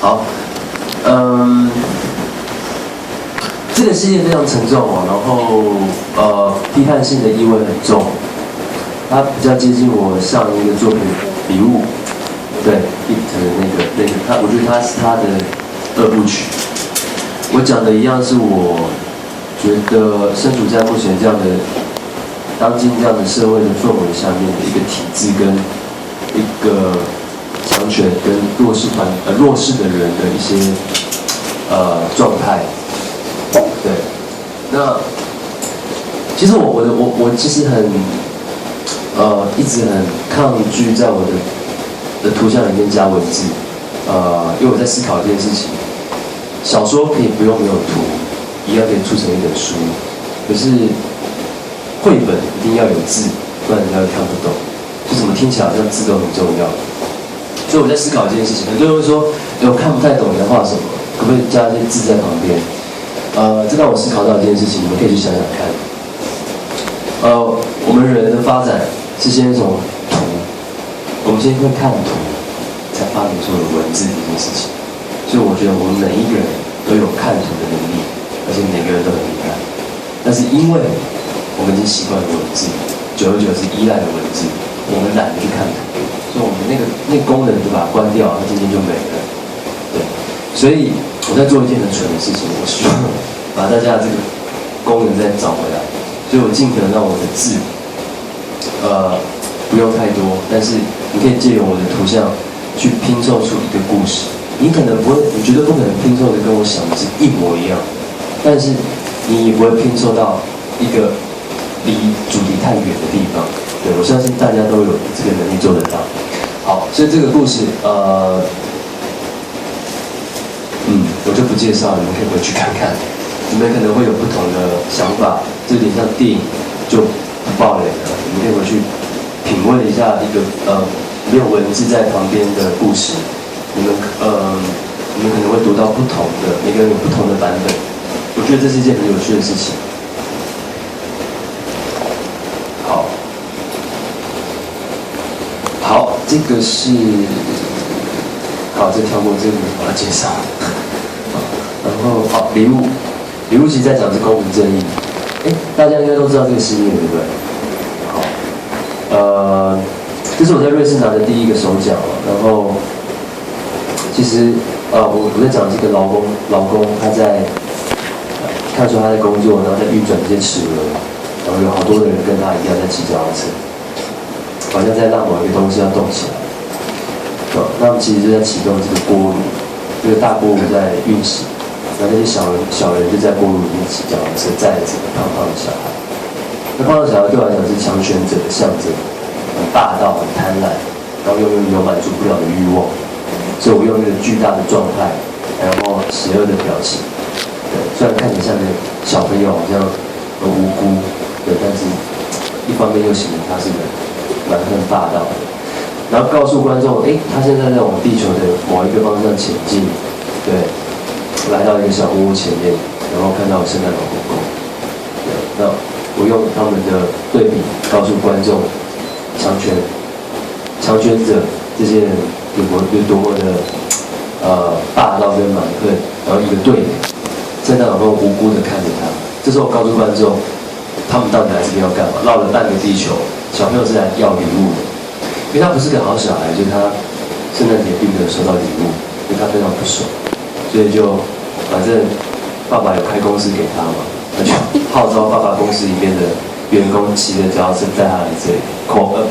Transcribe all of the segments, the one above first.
好，这个系列非常沉重哦，然后批判性的意味很重，它比较接近我上一个作品《礼物》，对 ，It 的那个，我觉得它是它的2部曲。我讲的一样是我觉得身处在目前这样的当今这样的社会的氛围下面的一个体制跟一个强权跟弱势的人的一些状态。对，那其实我其实很一直很抗拒在我的图像里面加文字，因为我在思考一件事情，小说可以不用没有图，一样可以出成一本书，可是绘本一定要有字，不然人家会看不懂。就怎么听起来好像字都很重要，所以我在思考这件事情。很多人会说，我看不太懂你在画什么，可不可以加一些字在旁边？这让我思考到一件事情，你们可以去想想看。我们人的发展是先从图，我们先会看图，才发明出了文字这件事情。所以我觉得我们每一个人都有看图的能力，而且每个人都很厉害。但是因为我们已经习惯了文字，久而久之依赖了文字，我们懒得去看图，所以我们那个功能就把它关掉，它渐渐就没了。对，所以我在做一件很蠢的事情，我希望把大家的这个功能再找回来。所以我尽可能让我的字，不用太多，但是你可以借由我的图像去拼凑出一个故事。你可能不会，你绝对不可能拼凑的跟我想的是一模一样，但是你也不会拼凑到一个离主题太远的地方。对，我相信大家都有这个能力做得到。好，所以这个故事，我就不介绍了，你们可以回去看看。你们可能会有不同的想法，这有点像电影，就不爆雷了。你们可以回去品味一下一个没有文字在旁边的故事。你们可能会读到不同的，每个人有不同的版本。我觉得这是一件很有趣的事情。好，这个是好，这跳过这个我要介绍。然后礼物其实在讲是公平正义。大家应该都知道这个系列对不对？好，这是我在瑞士拿的第一个首奖了。然后，其实我在讲这个劳工他在看出他在工作，然后在运转这些齿轮，然后有好多的人跟他一样在骑脚踏车，好像在让某一个东西要动起来。那么其实就在启动这个锅炉，这个大锅炉在运行。那些小人就在锅炉里面骑脚踏车，载着这个胖胖的小孩。那胖胖的小孩对我来讲是强权者的象征，很霸道、很贪婪，然后永远有满足不了的欲望。所以我用一个巨大的状态，然后邪恶的表情。对，虽然看起来像个小朋友，好像很无辜，对，但是一方面又显得他是蛮霸道的。然后告诉观众，他现在在往地球的某一个方向前进，对。来到一个小屋前面，然后看到圣诞老公公。那我用他们的对比告诉观众，强权者这些人有多么的霸道跟蛮横，然后一个对比，圣诞老公无辜的看着他。这时候我告诉观众，他们到底来这边要干嘛？绕了半个地球，小朋友是来要礼物的，因为他不是个好小孩，就是他圣诞节并没有收到礼物，因为他非常不爽。所以就反正爸爸有开公司给他嘛，那就号召爸爸公司里面的员工骑着脚踏车在他来这里，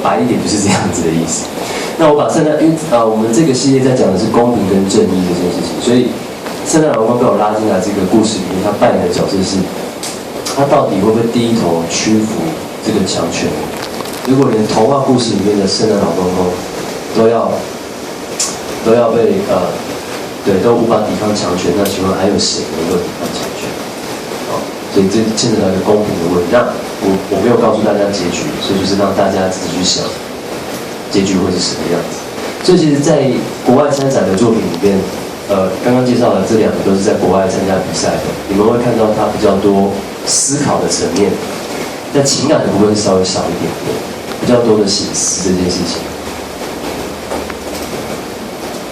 白一点就是这样子的意思。那我把我们这个系列在讲的是公平跟正义这件事情，所以圣诞老公被我拉进来这个故事里面，他扮演的角色是，他到底会不会低头屈服这个强权？如果连童话故事里面的圣诞老公公都要被都无法抵抗强权，那请问还有谁能够抵抗强权？所以这牵扯到一个公平的问题。那我没有告诉大家结局，所以就是让大家自己去想，结局会是什么样子。所以其实，在国外参展的作品里面，刚刚介绍的这2个都是在国外参加比赛的，你们会看到它比较多思考的层面，但情感的部分稍微少一点点，比较多的省思这件事情。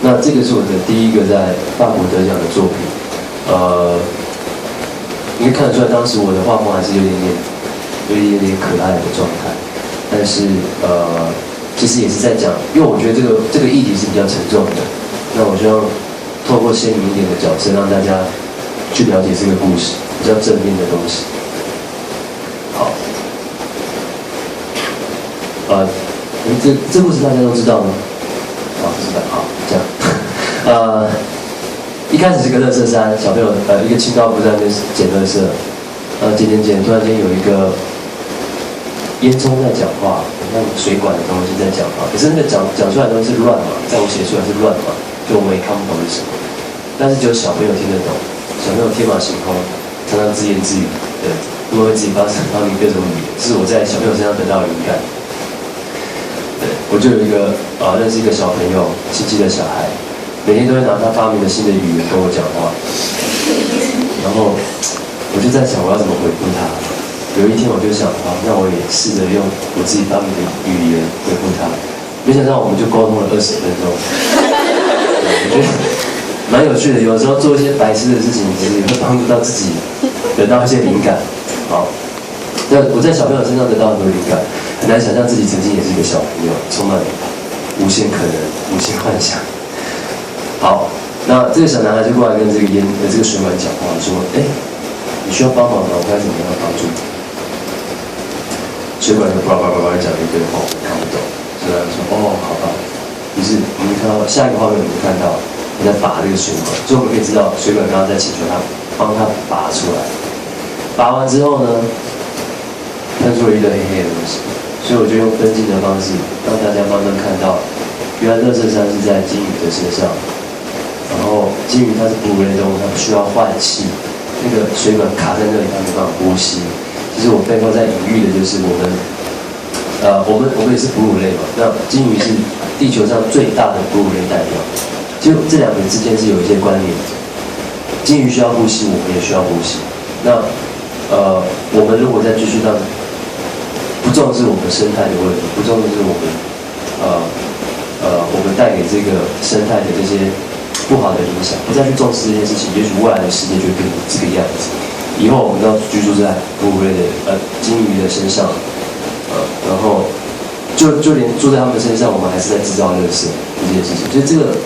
那这个是我的第一个在法国得奖的作品，你可以看得出来，当时我的画风还是有一点可爱的状态，但是其实也是在讲，因为我觉得这个议题是比较沉重的，那我希望透过鲜明一点的角色，让大家去了解这个故事，比较正面的东西。好，这故事大家都知道吗？不知道，好，这样，一开始是个垃圾山，小朋友一个清道夫在那边捡垃圾，捡，突然间有一个烟囱在讲话，像水管的东西在讲话，可是那个讲出来的东西是乱码，在我写出来是乱码，就我们也看不懂是什么，但是只有小朋友听得懂，小朋友天马行空，常常自言自语，对，他们会自己发明各种语言，这是我在小朋友身上得到的灵感。对，我就有一个认识一个小朋友，7岁的小孩，每天都会拿他发明的新的语言跟我讲话，然后我就在想我要怎么回复他。有一天我就想，那我也试着用我自己发明的语言回复他。没想到我们就沟通了20分钟，我觉得蛮有趣的。有时候做一些白痴的事情，其实也会帮助到自己得到一些灵感。好，那我在小朋友身上得到很多灵感，很难想象自己曾经也是一个小朋友，充满无限可能、无限幻想。好，那这个小男孩就过来跟这个水管讲话，说：“你需要帮忙吗？我该怎么样帮助你？”水管就叭叭讲了一堆话，我看不懂。所以他说：“好吧。”于是我们看到下一个画面，我们看到他在拔这个水管，所以我们可以知道水管刚刚在请求他帮他拔出来。拔完之后呢，喷出了一堆黑黑的东西，所以我就用分镜的方式让大家慢慢看到，原来垃圾山是在金鱼的身上。然后金鱼它是哺乳类动物，它不需要换气，那个水管卡在那里，它没办法呼吸。其实我背后在隐喻的就是我们也是哺乳类嘛。那金鱼是地球上最大的哺乳类代表，就这两个之间是有一些关联的。金鱼需要呼吸，我们也需要呼吸。那我们如果再继续让不重视我们生态的问题，不重视我们我们带给这个生态的这些不好的影响，不再去重视这件事情，也许未来的世界就会变成这个样子。以后我们要居住在哺乳类的金鱼的身上，然后就连住在他们身上，我们还是在制造垃圾这件事情。所以这个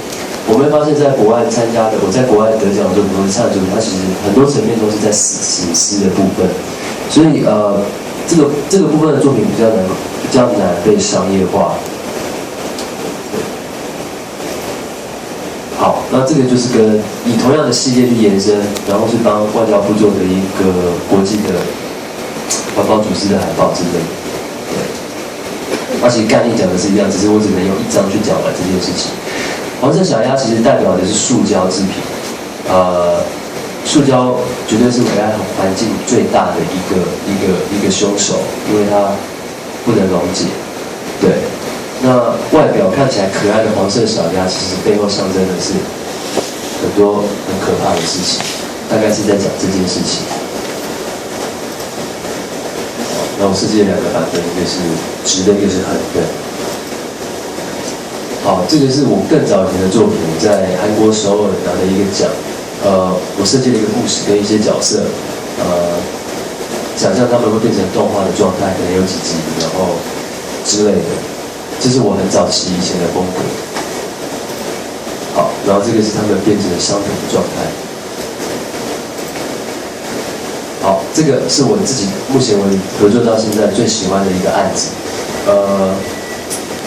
我们会发现，在国外参加的，我在国外得奖的作品或者唱的作品，它其实很多层面都是在醒思的部分。所以这个部分的作品比较难被商业化。好，那这个就是以同样的系列去延伸，然后是帮外交部做的一个国际的环保组织的海报之类的。对，而且概念讲的是一样，只是我只能用一张去讲完这件事情。黄色小鸭其实代表的是塑胶制品，塑胶绝对是危害环境最大的一个凶手，因为它不能溶解。对。那外表看起来可爱的黄色小鸭，其实背后象征的是很多很可怕的事情，大概是在讲这件事情。那我设计了2个版本，一个是直的，一个是横的。好，这个是我更早以前的作品，在韩国首尔拿的一个奖。我设计了一个故事跟一些角色，想象他们会变成动画的状态，可能有几集，然后之类的。这是我很早期以前的风格。好，然后这个是他们变成商品的状态。好，这个是我自己目前为止合作到现在最喜欢的一个案子。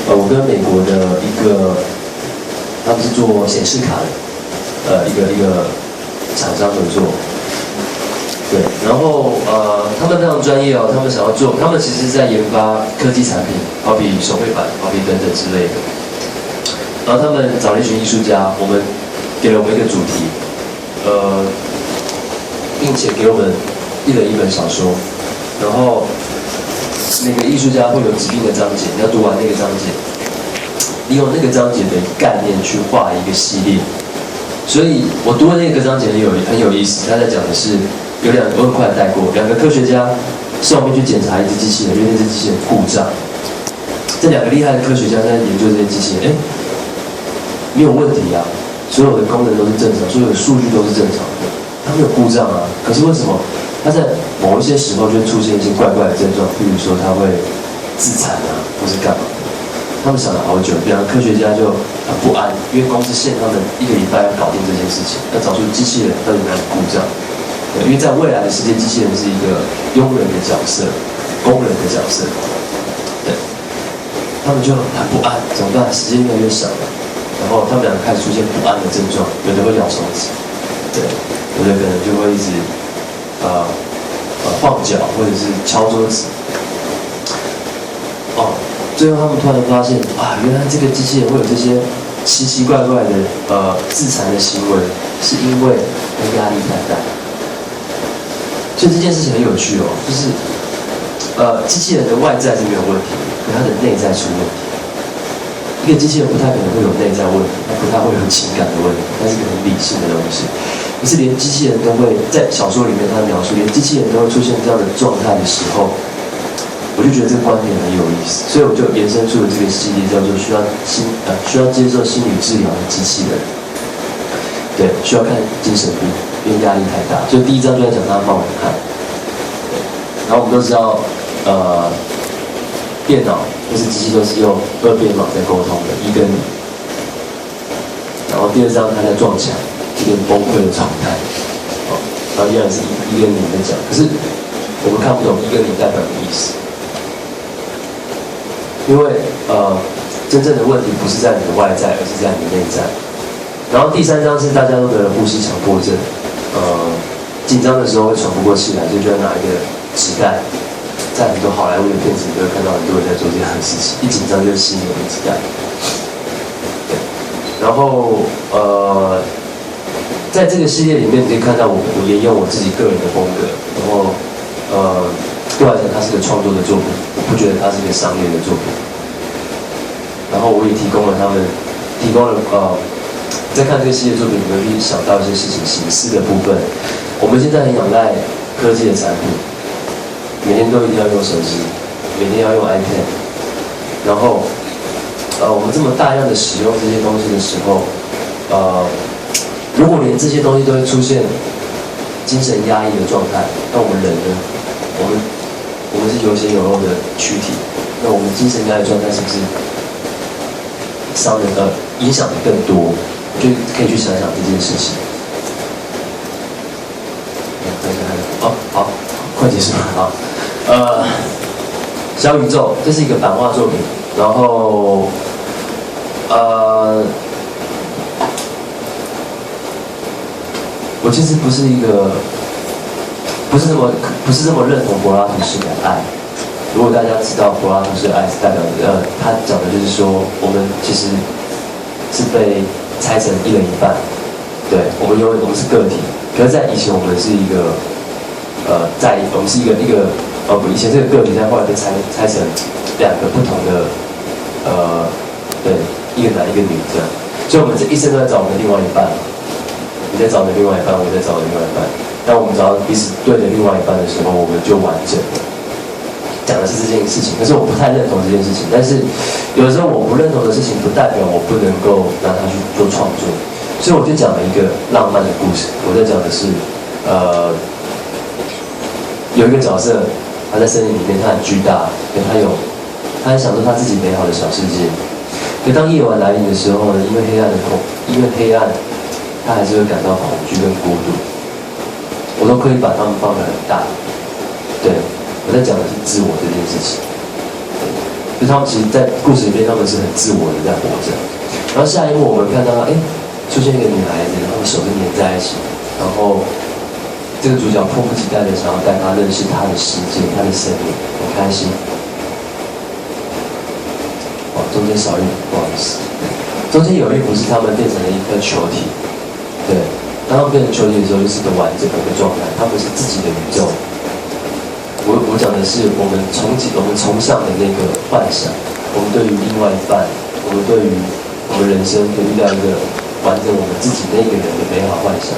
我跟美国的一个，他们是做显示卡的，一个厂商合作。对，然后他们非常专业哦，他们想要做，他们其实是在研发科技产品，好比手绘板，好比等等之类的。然后他们找了一群艺术家，给了我们一个主题，并且给我们一人一本小说，然后每个艺术家会有指定的章节，你要读完那个章节，利用那个章节的概念去画一个系列。所以我读的那个章节很有意思，他在讲的是。我很快带过，2个科学家上面去检查一只机器人，因为那只机器人故障。这2个厉害的科学家在研究这些机器人，没有问题啊，所有的功能都是正常，所有的数据都是正常的，它没有故障啊。可是为什么它在某一些时候就会出现一些怪怪的症状？比如说它会自残啊，或是干嘛的？他们想了好久，比方科学家就很不安，因为公司限他们1个礼拜要搞定这件事情，要找出机器人到底哪里故障。对，因为在未来的世界，机器人是一个佣人的角色，工人的角色。对，他们就很不安，怎么办？时间越来越少了，然后他们两个开始出现不安的症状，有的会咬手指，对，有的可能就会一直晃脚，或者是敲桌子。哦。最后，他们突然发现，啊，原来这个机器人会有这些奇奇怪怪的自残的行为，是因为它压力太大。所以这件事情很有趣哦，就是机器人的外在是没有问题，可它的内在出问题。一个机器人不太可能会有内在问题，它不太会有情感的问题，它是一个很理性的东西。可是连机器人都会在小说里面，他描述连机器人都会出现这样的状态的时候。我就觉得这个观点很有意思，所以我就延伸出了这个系列，叫做需要接受心理治疗的机器人。对，需要看精神病，因为压力太大。所以第1章就在讲他帮我们看。然后我们都知道，电脑或是机器都是用2边码在沟通的，1跟0。然后第2章他在撞墙，有点崩溃的状态。然后依然是1跟0在讲，可是我们看不懂1跟0代表的意思。因为真正的问题不是在你的外在，而是在你的内在。然后第3章是大家都得了呼吸强迫症，紧张的时候会喘不过气来，所以就要拿一个纸袋，在很多好莱坞的片子里都会看到很多人在做这样的事情，一紧张就吸一个纸袋。对，然后在这个系列里面，你可以看到我沿用我自己个人的风格，然后对我来讲，它是个创作的作品，我不觉得它是一个商业的作品。然后我也提供了在看这个系列作品，你们会想到一些事情，形式的部分。我们现在很仰赖科技的产品，每天都一定要用手机，每天要用 iPad。然后，我们这么大量的使用这些东西的时候，如果连这些东西都会出现精神压抑的状态，那我们人呢？我们是有血有肉的躯体，那我们精神压力状态是不是影响的更多？就可以去想想这件事情。好，快结束了。好，小宇宙，这是一个版画作品，然后我其实不是这么认同柏拉图式的爱。如果大家知道柏拉图式的爱是代表他讲的就是说，我们其实是被拆成1人1半，对，我们是个体。可是，在以前我们是一个我们是一个以前这个个体在后来被拆成2个不同的对，一个男一个女这样。所以我们这一生都在找我们的另外一半。你在找你的另外一半，我在找我的另外一半。当我们找到彼此对的另外一半的时候，我们就完整了。讲的是这件事情，可是我不太认同这件事情。但是有的时候我不认同的事情，不代表我不能够拿它去做创作。所以我就讲了一个浪漫的故事。我在讲的是，有一个角色，他在森林里面，他很巨大，他很享受他自己美好的小世界。可当夜晚来临的时候呢，因为黑暗，他还是会感到恐惧跟孤独。我都可以把他们放得很大，对。我在讲的是自我这件事情，就他们其实，在故事里面，他们是很自我的在活着。然后下一幕，我们看到，出现一个女孩子，然后手是黏在一起，然后这个主角迫不及待的想要带她认识她的世界、她的生命，很开心。中间少一点，不好意思。中间有一幕是他们变成了一颗球体，对，当他们变成球体的时候，就是个完整的一个状态，他们是自己的宇宙。我讲的是我们崇尚的那个幻想，我们对于另外一半，我们对于我们人生可以遇到一个完整我们自己那个人的美好幻想。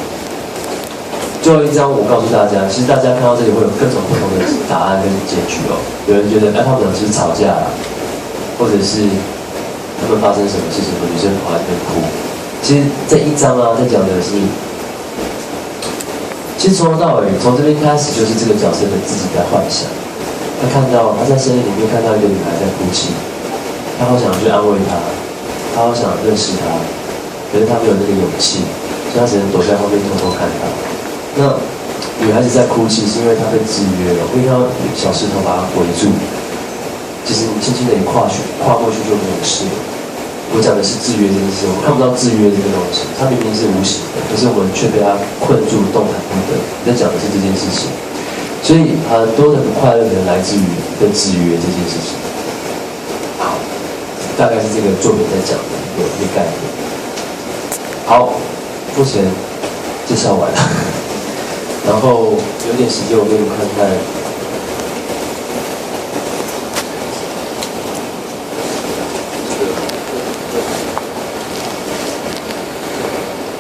最后1章，我告诉大家，其实大家看到这里会有各种不同的答案跟结局哦。有人觉得，他们俩是吵架了，或者是他们发生什么事情，女生跑来那边哭，其实这一章啊，在讲的是，其实从头到尾，从这边开始就是这个角色的自己在幻想。他看到他在森林里面看到一个女孩在哭泣，他好想去安慰她，他好想认识她，可是他没有那个勇气，所以他只能躲在后面偷偷看她。那女孩子在哭泣，是因为她被制约了，会看到小石头把她围住。其实你轻轻的一跨过去就没有事了。我讲的是制约这件事，我们看不到制约这个东西，它明明是无形的，可是我们却被它困住，动弹不得。你在讲的是这件事情，所以很多的不快乐可能来自于被制约这件事情。好，大概是这个作品在讲的一个概念。好，目前介绍完了，然后有点时间，我给你们看看。